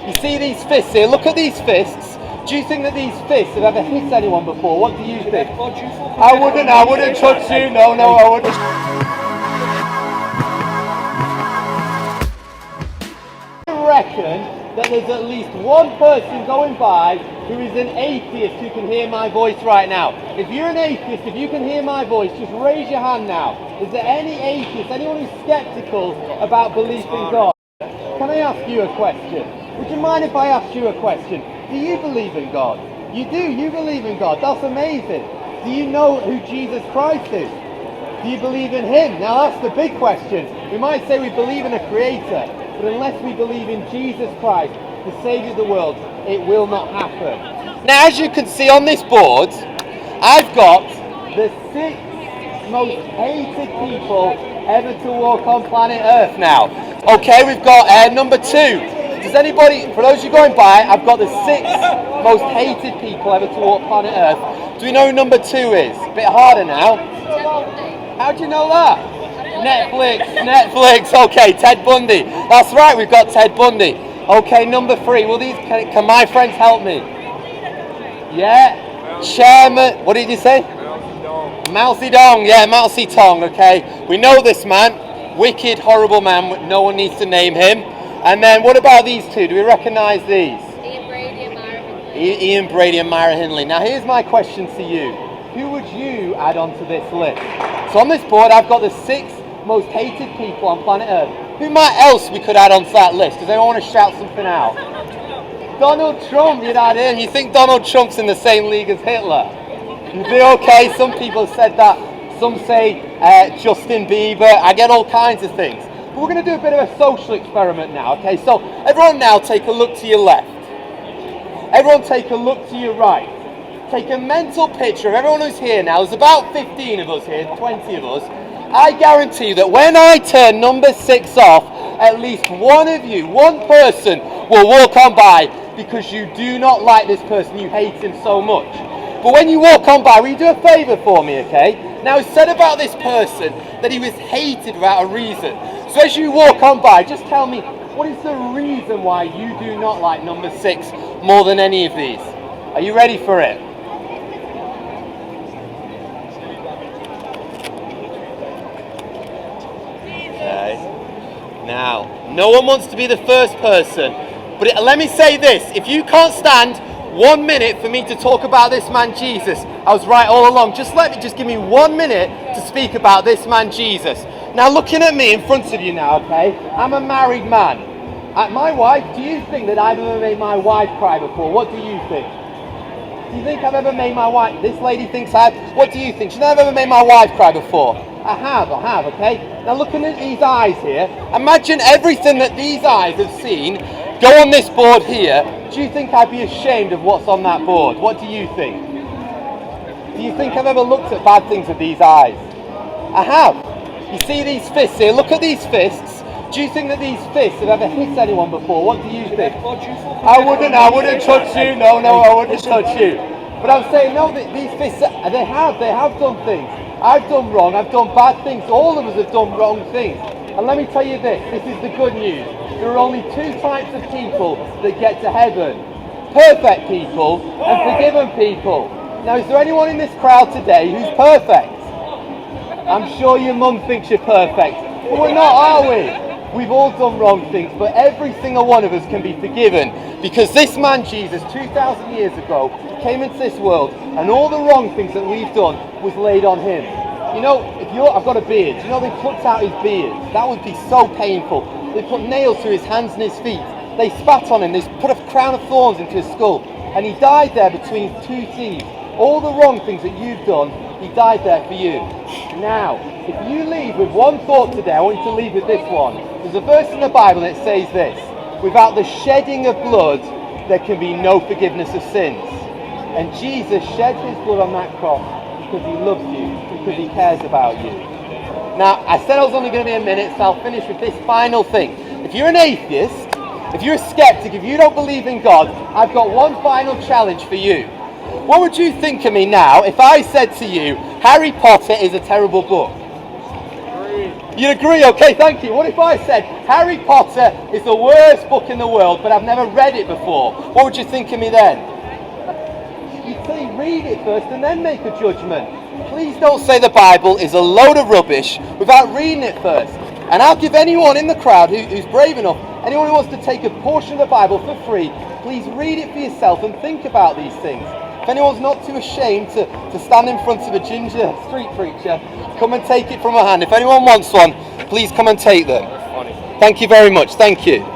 You see these fists here? Look at these fists. Do you think that these fists have ever hit anyone before? What do you think? I wouldn't touch you. No, I wouldn't. I reckon that there's at least one person going by who is an atheist who can hear my voice right now. If you're an atheist, if you can hear my voice, just raise your hand now. Is there any atheist, anyone who's skeptical about belief in God? Can I ask you a question? Would you mind if I asked you a question? Do you believe in God? You do, you believe in God. That's amazing. Do you know who Jesus Christ is? Do you believe in him? Now that's the big question. We might say we believe in a creator, but unless we believe in Jesus Christ, the Saviour of the world, it will not happen. Now, as you can see on this board, I've got the 6 most hated people ever to walk on planet Earth now. Okay, we've got number 2. Does anybody, for those of you going by, I've got the 6 most hated people ever to walk planet Earth. Do we know who number 2 is? A bit harder now. How do you know that? Netflix, okay, Ted Bundy. That's right, we've got Ted Bundy. Okay, number 3, will these, can my friends help me? Yeah, Chairman, what did you say? Mao Zedong, yeah, Mao Zedong, okay. We know this man, wicked, horrible man, no one needs to name him. And then what about these 2, do we recognise these? Ian Brady and Myra Hindley. Now here's my question to you. Who would you add onto this list? So on this board I've got the 6 most hated people on planet Earth. Who else we could add onto that list? Does anyone want to shout something out? Donald Trump, you'd add him. You think Donald Trump's in the same league as Hitler? You'd be okay. Some people have said that. Some say Justin Bieber. I get all kinds of things. But we're going to do a bit of a social experiment now, okay? So everyone now take a look to your left. Everyone take a look to your right. Take a mental picture of everyone who's here now. There's about 15 of us here, 20 of us. I guarantee you that when I turn number 6 off, at least one of you, one person, will walk on by because you do not like this person, you hate him so much. But when you walk on by, will you do a favour for me, okay? Now it's said about this person that he was hated without a reason. So as you walk on by, just tell me, what is the reason why you do not like number 6 more than any of these? Are you ready for it? Now, no one wants to be the first person, but let me say this, if you can't stand 1 minute for me to talk about this man Jesus, I was right all along, just give me 1 minute to speak about this man Jesus. Now looking at me in front of you now, okay, I'm a married man. My wife, do you think that I've ever made my wife cry before? What do you think? Do you think I've ever made my wife, this lady thinks I have, what do you think? Should I have ever made my wife cry before? I have, okay? Now looking at these eyes here, imagine everything that these eyes have seen go on this board here. Do you think I'd be ashamed of what's on that board? What do you think? Do you think I've ever looked at bad things with these eyes? I have. You see these fists here, look at these fists. Do you think that these fists have ever hit anyone before? What do you think? I wouldn't touch you. No, I wouldn't touch you. But I'm saying, no, these fists, they have done things. I've done wrong, I've done bad things, all of us have done wrong things. And let me tell you this is the good news. There are only 2 types of people that get to heaven. Perfect people and forgiven people. Now is there anyone in this crowd today who's perfect? I'm sure your mum thinks you're perfect, but we're not, are we? We've all done wrong things, but every single one of us can be forgiven because this man Jesus 2,000 years ago came into this world and all the wrong things that we've done was laid on him. You know, I've got a beard, you know they plucked out his beard, that would be so painful. They put nails through his hands and his feet, they spat on him, they put a crown of thorns into his skull and he died there between 2 thieves. All the wrong things that you've done, he died there for you. Now, if you leave with one thought today, I want you to leave with this one. There's a verse in the Bible that says this: without the shedding of blood, there can be no forgiveness of sins. And Jesus shed his blood on that cross because he loves you, because he cares about you. Now, I said I was only going to be a minute, so I'll finish with this final thing. If you're an atheist, if you're a skeptic, if you don't believe in God, I've got one final challenge for you. What would you think of me now if I said to you, Harry Potter is a terrible book? You agree? Okay, thank you. What if I said Harry Potter is the worst book in the world, but I've never read it before? What would you think of me then? You'd say read it first and then make a judgment. Please don't say the Bible is a load of rubbish without reading it first. And I'll give anyone in the crowd who's brave enough, anyone who wants to take a portion of the Bible for free, please read it for yourself and think about these things. If anyone's not too ashamed to stand in front of a ginger street preacher, come and take it from her hand. If anyone wants one, please come and take them. Thank you very much. Thank you.